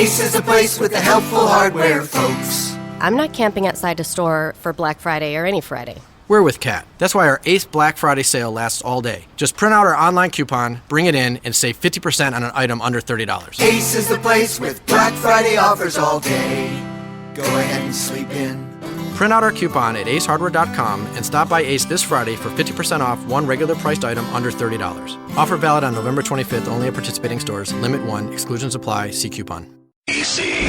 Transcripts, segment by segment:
Ace is the place with the helpful hardware, folks. I'm not camping outside a store for Black Friday or any Friday. We're with Cat. That's why our Ace Black Friday sale lasts all day. Just print out our online coupon, bring it in, and save 50% on an item under $30. Ace is the place with Black Friday offers all day. Go ahead and sleep in. Print out our coupon at acehardware.com and stop by Ace this Friday for 50% off one regular priced item under $30. Offer valid on November 25th only at participating stores. Limit 1. Exclusions apply. See coupon. Easy.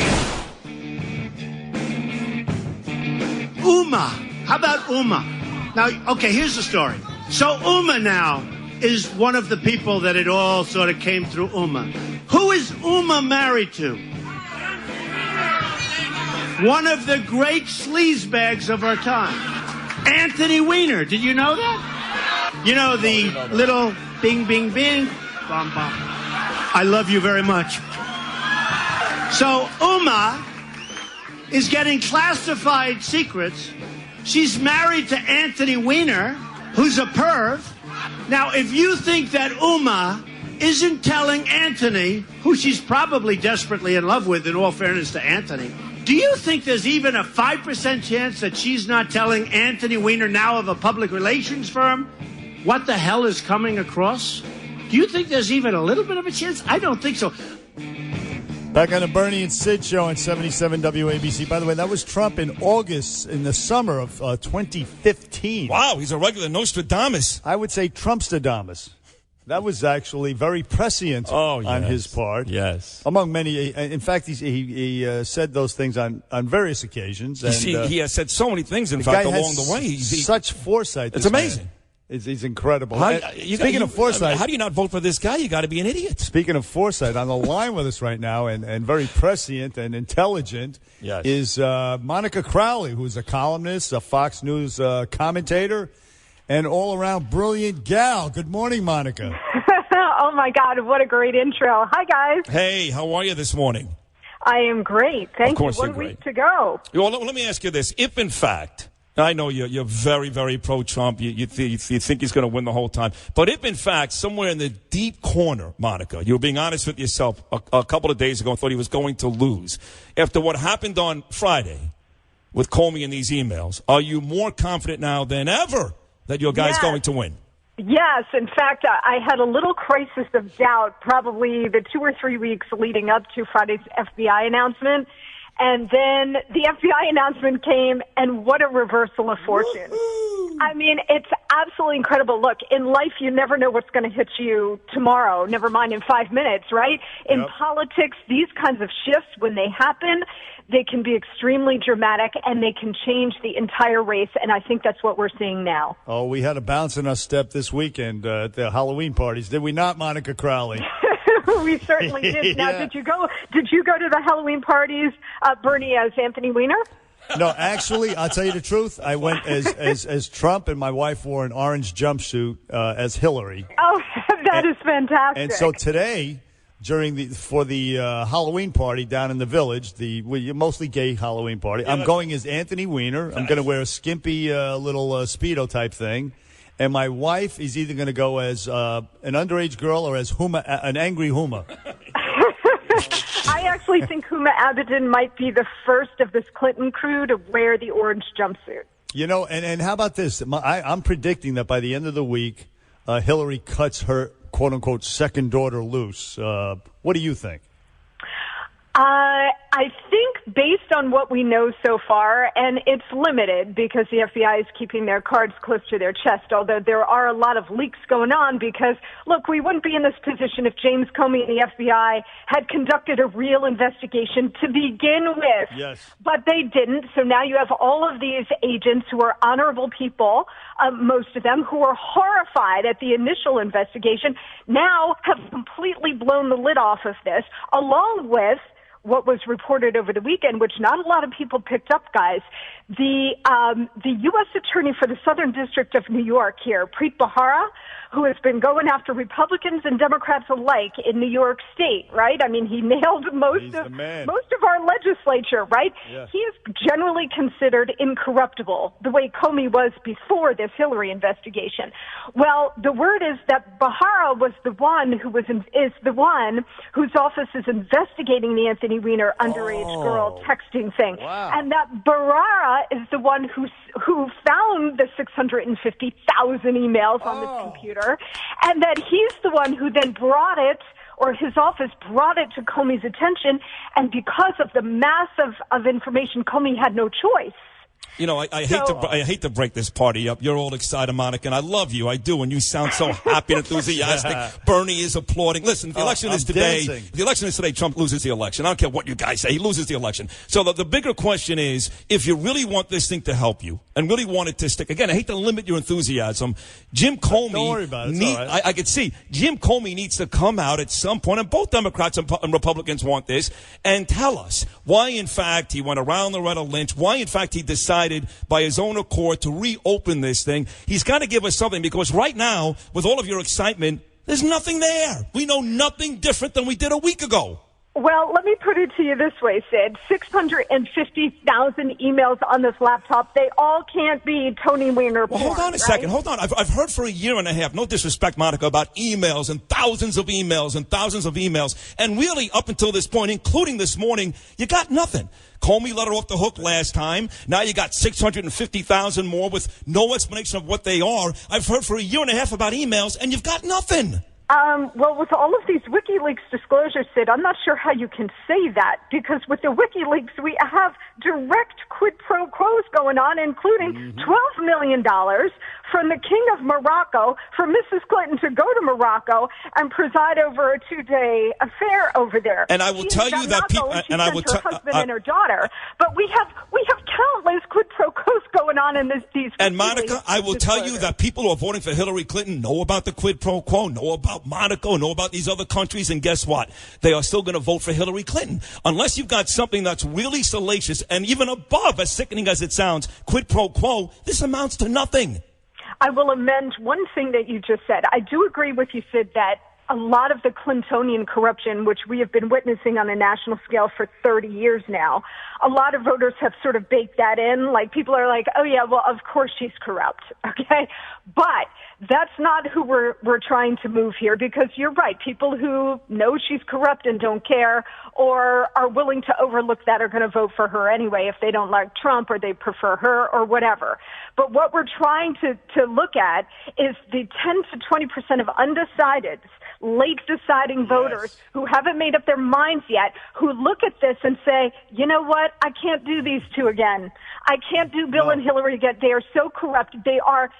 Uma. How about Uma? Now, okay, here's the story. So Uma now is one of the people that it all sort of came through Uma. Who is Uma married to? One of the great sleazebags of our time, Anthony Weiner. Did you know that? You know, the little bing, bing, bing, bum, bum. I love you very much. So Uma is getting classified secrets. She's married to Anthony Weiner, who's a perv. Now, if you think that Uma isn't telling Anthony, who she's probably desperately in love with, in all fairness to Anthony, do you think there's even a 5% chance that she's not telling Anthony Weiner, now of a public relations firm, what the hell is coming across? Do you think there's even a little bit of a chance? I don't think so. Back on the Bernie and Sid show on 77 WABC. By the way, that was Trump in August, in the summer of 2015. Wow, he's a regular Nostradamus. I would say Trumpstradamus. That was actually very prescient on his part. Yes. Among many. In fact, he said those things on various occasions. And, he has said so many things, in fact, along the way. Such foresight. It's amazing. He's incredible. Speaking of foresight, how do you not vote for this guy? You got to be an idiot. Speaking of foresight, on the line with us right now, and very prescient and intelligent, is Monica Crowley, who's a columnist, a Fox News commentator, and all-around brilliant gal. Good morning, Monica. Oh, my God. What a great intro. Hi, guys. Hey, how are you this morning? I am great. Thank you. 1 week to go. Well, let me ask you this. If, in fact, I know you're very, very pro-Trump. You think he's going to win the whole time. But if, in fact, somewhere in the deep corner, Monica, you were being honest with yourself a couple of days ago and thought he was going to lose, after what happened on Friday with Comey and these emails, are you more confident now than ever that your guy's going to win? Yes. In fact, I had a little crisis of doubt probably the 2 or 3 weeks leading up to Friday's FBI announcement. And then the FBI announcement came, and what a reversal of fortune. I mean, it's absolutely incredible. Look, in life, you never know what's going to hit you tomorrow, never mind in 5 minutes, right? In politics, these kinds of shifts, when they happen, they can be extremely dramatic, and they can change the entire race, and I think that's what we're seeing now. Oh, we had a bounce in our step this weekend at the Halloween parties, did we not, Monica Crowley? We certainly did. Now, did you go to the Halloween parties, Bernie, as Anthony Weiner? No, actually, I'll tell you the truth. I went as Trump, and my wife wore an orange jumpsuit as Hillary. Oh, that is fantastic. And so today, for the Halloween party down in the Village, the mostly gay Halloween party, I'm going as Anthony Weiner. I'm going to wear a skimpy little Speedo type thing. And my wife is either going to go as an underage girl or as an angry Huma. I actually think Huma Abedin might be the first of this Clinton crew to wear the orange jumpsuit. You know, and how about this? I'm predicting that by the end of the week, Hillary cuts her, quote-unquote, second daughter loose. What do you think? I think based on what we know so far, and it's limited because the FBI is keeping their cards close to their chest, although there are a lot of leaks going on because, look, we wouldn't be in this position if James Comey and the FBI had conducted a real investigation to begin with. Yes. But they didn't, so now you have all of these agents who are honorable people, most of them, who are horrified at the initial investigation, now have completely blown the lid off of this, along with what was reported over the weekend, which not a lot of people picked up, guys. The U.S. Attorney for the Southern District of New York here, Preet Bharara, who has been going after Republicans and Democrats alike in New York State, right? I mean, he nailed most of our legislature, right? Yeah. He is generally considered incorruptible, the way Comey was before this Hillary investigation. Well, the word is that Bahara was the one is the one whose office is investigating the Anthony Weiner underage girl texting thing. Wow. And that Barara is the one who found the 650,000 emails on this computer, and that he's the one who then brought it, or his office brought it to Comey's attention, and because of the mass of information, Comey had no choice. You know, I hate to break this party up. You're all excited, Monica, and I love you. I do, and you sound so happy and enthusiastic. Bernie is applauding. Listen, if the election is today, dancing. if the election is today, Trump loses the election. I don't care what you guys say. He loses the election. So the bigger question is, if you really want this thing to help you and really want it to stick, again, I hate to limit your enthusiasm. Jim Comey, don't worry about it. It's all right. I could see Jim Comey needs to come out at some point, and both Democrats and Republicans want this, and tell us why, in fact, he went around Loretta Lynch, why, in fact, he decided by his own accord to reopen this thing. He's got to give us something, because right now, with all of your excitement, there's nothing there. We know nothing different than we did a week ago. Well, let me put it to you this way, Sid. 650,000 emails on this laptop. They all can't be Tony Weiner porn. Well, hold on a second. Hold on. I've heard for a year and a half, no disrespect, Monica, about emails and thousands of emails and thousands of emails. And really, up until this point, including this morning, you got nothing. Comey let her off the hook last time. Now you got 650,000 more with no explanation of what they are. I've heard for a year and a half about emails, and you've got nothing. Well, with all of these WikiLeaks disclosures, Sid, I'm not sure how you can say that, because with the WikiLeaks, we have direct quid pro quos going on, including $12 million from the King of Morocco for Mrs. Clinton to go to Morocco and preside over a 2-day affair over there. And I will tell you that people, and I will tell her husband and her daughter. But we have countless quid pro quos going on in these. And Monica, I will tell you that people who are voting for Hillary Clinton know about the quid pro quo, know about Monaco, know about these other countries, and guess what? They are still going to vote for Hillary Clinton. Unless you've got something that's really salacious and even above, as sickening as it sounds, quid pro quo, this amounts to nothing. I will amend one thing that you just said. I do agree with you, Sid, that a lot of the Clintonian corruption, which we have been witnessing on a national scale for 30 years now, a lot of voters have sort of baked that in. Like, people are like, oh yeah, well, of course she's corrupt. Okay. But that's not who we're trying to move here, because you're right. People who know she's corrupt and don't care, or are willing to overlook that, are going to vote for her anyway if they don't like Trump or they prefer her or whatever. But what we're trying to look at is the 10 to 20% of undecideds, late deciding voters who haven't made up their minds yet, who look at this and say, you know what, I can't do these two again. I can't do Bill and Hillary again. They are so corrupt. They are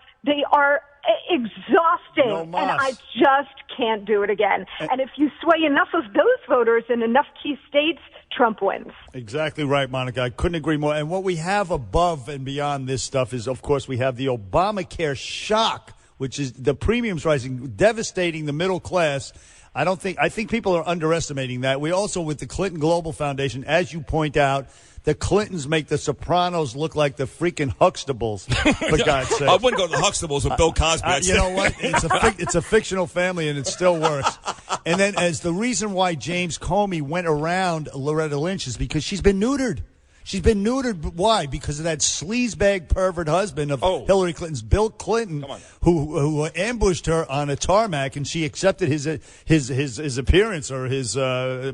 exhausting, and I just can't do it again. And if you sway enough of those voters in enough key states, Trump wins. Exactly right, Monica. I couldn't agree more. And what we have above and beyond this stuff is, of course, we have the Obamacare shock, which is the premiums rising, devastating the middle class. I think people are underestimating that. We also, with the Clinton Global Foundation, as you point out, the Clintons make the Sopranos look like the freaking Huxtables, for God's sake. I wouldn't go to the Huxtables with Bill Cosby. You know what? It's a fictional family, and it still works. And then, as the reason why James Comey went around Loretta Lynch is because she's been neutered. She's been neutered. Why? Because of that sleazebag pervert husband of Hillary Clinton's, Bill Clinton, who ambushed her on a tarmac, and she accepted his appearance or his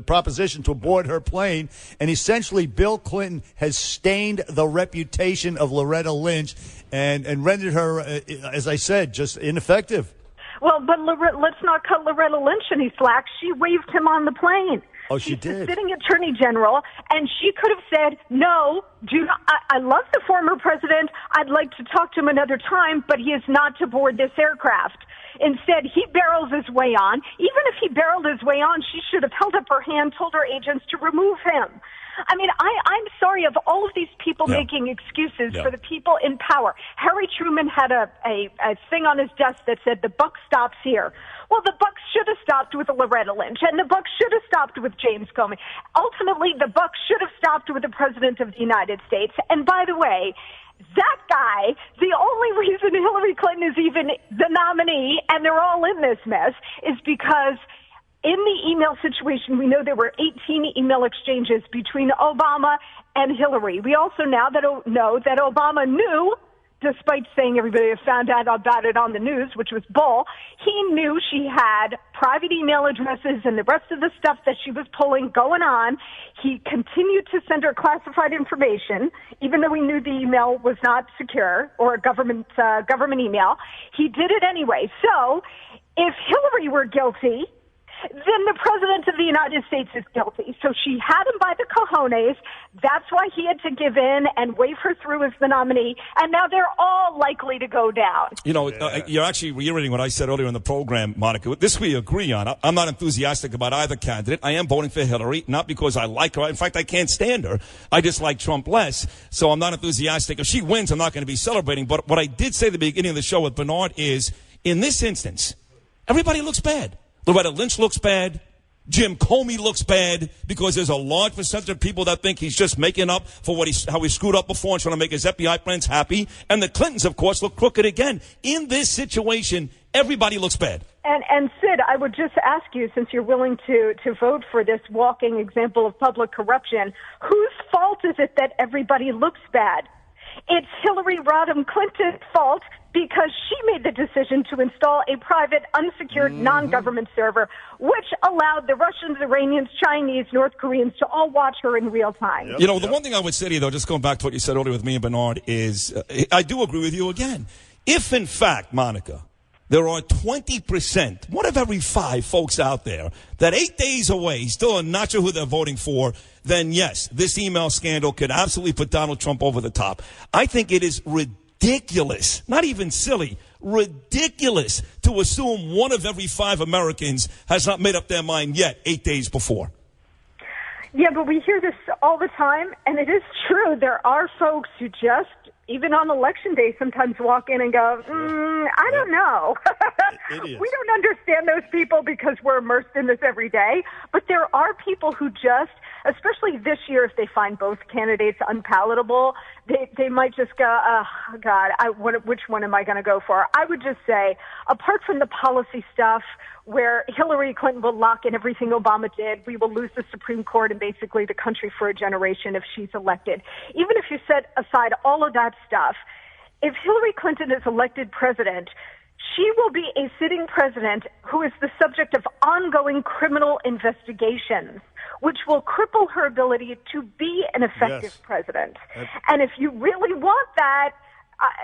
proposition to board her plane. And essentially, Bill Clinton has stained the reputation of Loretta Lynch and rendered her, as I said, just ineffective. Well, but let's not cut Loretta Lynch any slack. She waved him on the plane. Oh, she She's did. The sitting attorney general, and she could have said, no, do not, I love the former president. I'd like to talk to him another time, but he is not to board this aircraft. Instead, he barrels his way on. Even if he barreled his way on, she should have held up her hand, told her agents to remove him. I mean, I'm sorry, of all of these people making excuses for the people in power. Harry Truman had a thing on his desk that said the buck stops here. Well, the buck should have stopped with Loretta Lynch, and the buck should have stopped with James Comey. Ultimately, the buck should have stopped with the President of the United States. And by the way, that guy, the only reason Hillary Clinton is even the nominee, and they're all in this mess, is because in the email situation, we know there were 18 email exchanges between Obama and Hillary. We also now know that Obama knew, despite saying everybody had found out about it on the news, which was bull, he knew she had private email addresses and the rest of the stuff that she was pulling going on. He continued to send her classified information, even though he knew the email was not secure or a government email. He did it anyway. So if Hillary were guilty, then the president of the United States is guilty. So she had him by the cojones. That's why he had to give in and wave her through as the nominee. And now they're all likely to go down. You know, you're actually reiterating what I said earlier in the program, Monica. This we agree on. I'm not enthusiastic about either candidate. I am voting for Hillary, not because I like her. In fact, I can't stand her. I just like Trump less. So I'm not enthusiastic. If she wins, I'm not going to be celebrating. But what I did say at the beginning of the show with Bernard is, in this instance, everybody looks bad. Loretta Lynch looks bad. Jim Comey looks bad because there's a large percentage of people that think he's just making up for how he screwed up before and trying to make his FBI friends happy. And the Clintons, of course, look crooked again. In this situation, everybody looks bad. And Sid, I would just ask you, since you're willing to vote for this walking example of public corruption, whose fault is it that everybody looks bad? It's Hillary Rodham Clinton's fault because she made the decision to install a private, unsecured, non-government server, which allowed the Russians, Iranians, Chinese, North Koreans to all watch her in real time. You know, the one thing I would say to you, though, just going back to what you said earlier with me and Bernard, is I do agree with you again. If, in fact, Monica, there are 20%, one of every 5 folks out there, that 8 days away still are not sure who they're voting for, then yes, this email scandal could absolutely put Donald Trump over the top. I think it is ridiculous, not even silly, ridiculous to assume one of every 5 Americans has not made up their mind yet 8 days before. Yeah, but we hear this all the time, and it is true. There are folks who just, even on election day, sometimes walk in and go, I don't know. We don't understand those people because we're immersed in this every day. But there are people who just, especially this year, if they find both candidates unpalatable, they might just go, oh, God, which one am I going to go for? I would just say, apart from the policy stuff, where Hillary Clinton will lock in everything Obama did, we will lose the Supreme Court and basically the country for a generation if she's elected. Even if you set aside all of that stuff, if Hillary Clinton is elected president, she will be a sitting president who is the subject of ongoing criminal investigations, which will cripple her ability to be an effective president. And if you really want that,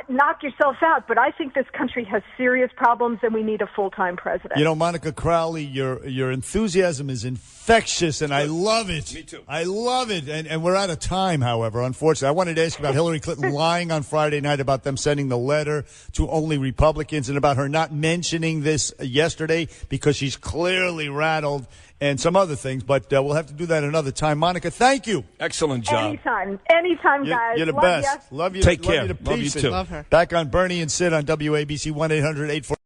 knock yourself out. But I think this country has serious problems, and we need a full-time president. You know, Monica Crowley, your enthusiasm is infectious, and I love it. Me too. I love it. And we're out of time, however, unfortunately. I wanted to ask you about Hillary Clinton lying on Friday night about them sending the letter to only Republicans and about her not mentioning this yesterday because she's clearly rattled and some other things. But we'll have to do that another time. Monica, thank you. Excellent job. Anytime, guys. You're the Love best. ya. Love you. Take love care. You to Love you pieces. too. Love her. Back on Bernie and Sid on WABC 1-800-848.